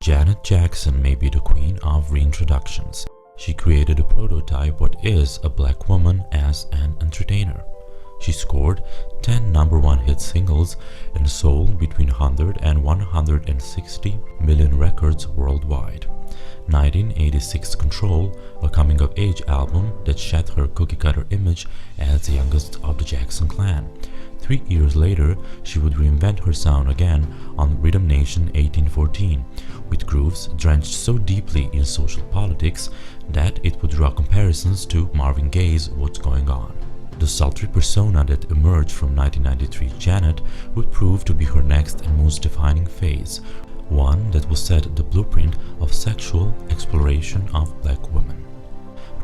Janet Jackson may be the queen of reintroductions. She created a prototype what is a black woman as an entertainer. She scored 10 #1 hit singles and sold between 100 and 160 million records worldwide. 1986 Control, a coming-of-age album that shed her cookie-cutter image as the youngest of the Jackson clan. 3 years later, she would reinvent her sound again on Rhythm Nation 1814, with grooves drenched so deeply in social politics that it would draw comparisons to Marvin Gaye's What's Going On. The sultry persona that emerged from 1993's Janet would prove to be her next and most defining phase, one that will set the blueprint of sexual exploration of black women.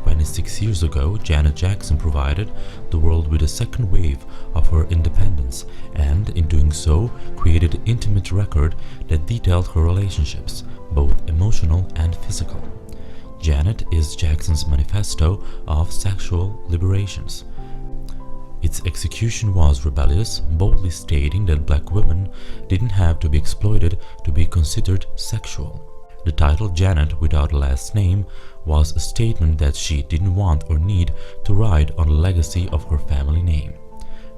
26 years ago, Janet Jackson provided the world with a second wave of her independence and, in doing so, created an intimate record that detailed her relationships, both emotional and physical. Janet is Jackson's manifesto of sexual liberations. Its execution was rebellious, boldly stating that black women didn't have to be exploited to be considered sexual. The title Janet without a last name was a statement that she didn't want or need to ride on the legacy of her family name.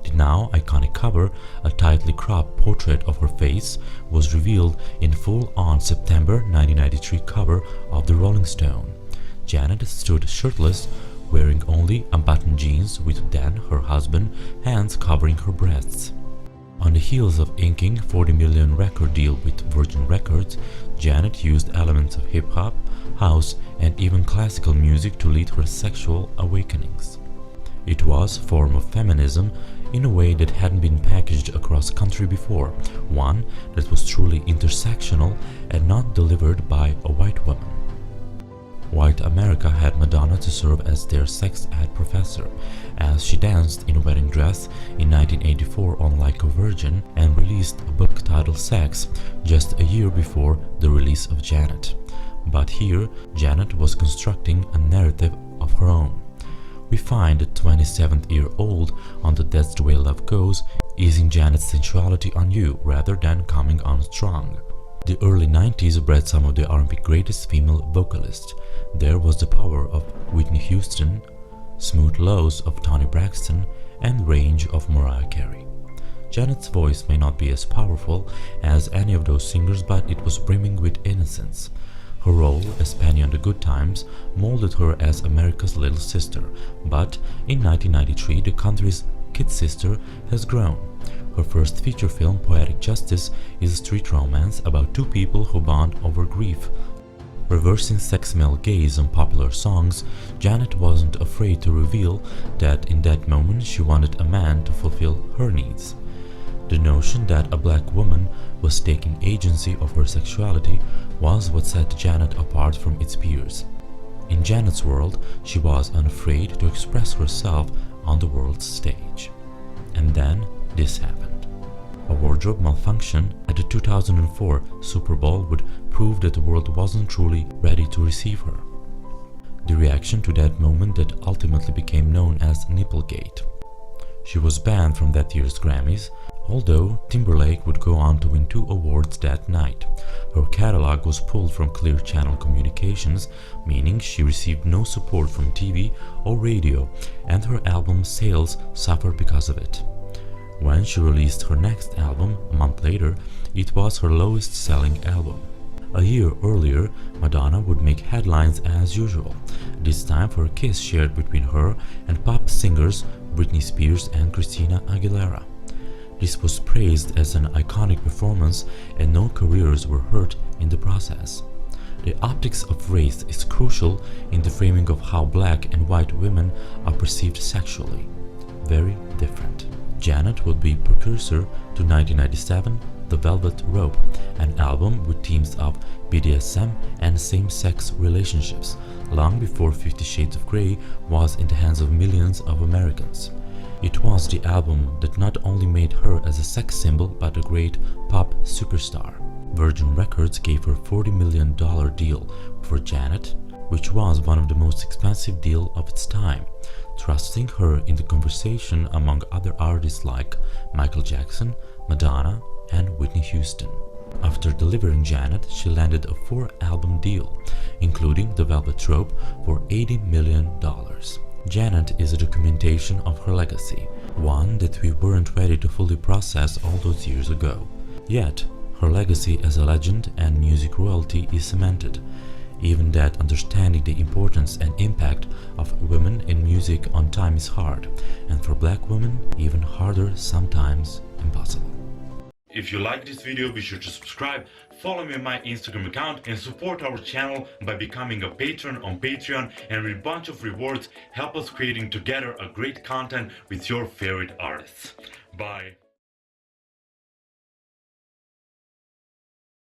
The now iconic cover, a tightly cropped portrait of her face, was revealed in full on September 1993 cover of the Rolling Stone. Janet stood shirtless, wearing only unbuttoned jeans, with Dan, her husband, hands covering her breasts. On the heels of inking $40 million record deal with Virgin Records, Janet used elements of hip-hop, house, and even classical music to lead her sexual awakenings. It was a form of feminism in a way that hadn't been packaged across country before, one that was truly intersectional and not delivered by a white woman. White America had Madonna to serve as their sex ed professor, as she danced in a wedding dress in 1984 on Like a Virgin and released a book titled Sex just a year before the release of Janet. But here, Janet was constructing a narrative of her own. We find the 27-year-old on the That's the Way Love Goes, easing Janet's sensuality on you rather than coming on strong. The early 90s bred some of the R&B greatest female vocalists. There was the power of Whitney Houston, smooth lows of Toni Braxton, and range of Mariah Carey. Janet's voice may not be as powerful as any of those singers, but it was brimming with innocence. Her role as Penny on the Good Times molded her as America's little sister, but in 1993 the country's kid sister has grown. Her first feature film, Poetic Justice, is a street romance about two people who bond over grief. Reversing sex male gaze on popular songs, Janet wasn't afraid to reveal that in that moment she wanted a man to fulfill her needs. The notion that a black woman was taking agency of her sexuality was what set Janet apart from its peers. In Janet's world, she was unafraid to express herself on the world's stage. And then this happened. A wardrobe malfunction at the 2004 Super Bowl would prove that the world wasn't truly ready to receive her. The reaction to that moment that ultimately became known as Nipplegate. She was banned from that year's Grammys, although Timberlake would go on to win 2 awards that night. Her catalog was pulled from Clear Channel Communications, meaning she received no support from TV or radio, and her album sales suffered because of it. When she released her next album, a month later, it was her lowest-selling album. A year earlier, Madonna would make headlines as usual, this time for a kiss shared between her and pop singers Britney Spears and Christina Aguilera. This was praised as an iconic performance, and no careers were hurt in the process. The optics of race is crucial in the framing of how black and white women are perceived sexually. Very different. Janet would be precursor to 1997 The Velvet Rope, an album with themes of BDSM and same-sex relationships, long before 50 Shades of Grey was in the hands of millions of Americans. It was the album that not only made her as a sex symbol but a great pop superstar. Virgin Records gave her a $40 million deal for Janet, which was one of the most expensive deals of its time, thrusting her in the conversation among other artists like Michael Jackson, Madonna, and Whitney Houston. After delivering Janet, she landed a 4-album deal, including The Velvet Rope for $80 million. Janet is a documentation of her legacy, one that we weren't ready to fully process all those years ago. Yet, her legacy as a legend and music royalty is cemented. Even that understanding the importance and impact of women in music on time is hard, and for Black women, even harder, sometimes impossible. If you like this video, be sure to subscribe, follow me on my Instagram account, and support our channel by becoming a patron on Patreon, and with a bunch of rewards help us creating together a great content with your favorite artists. Bye!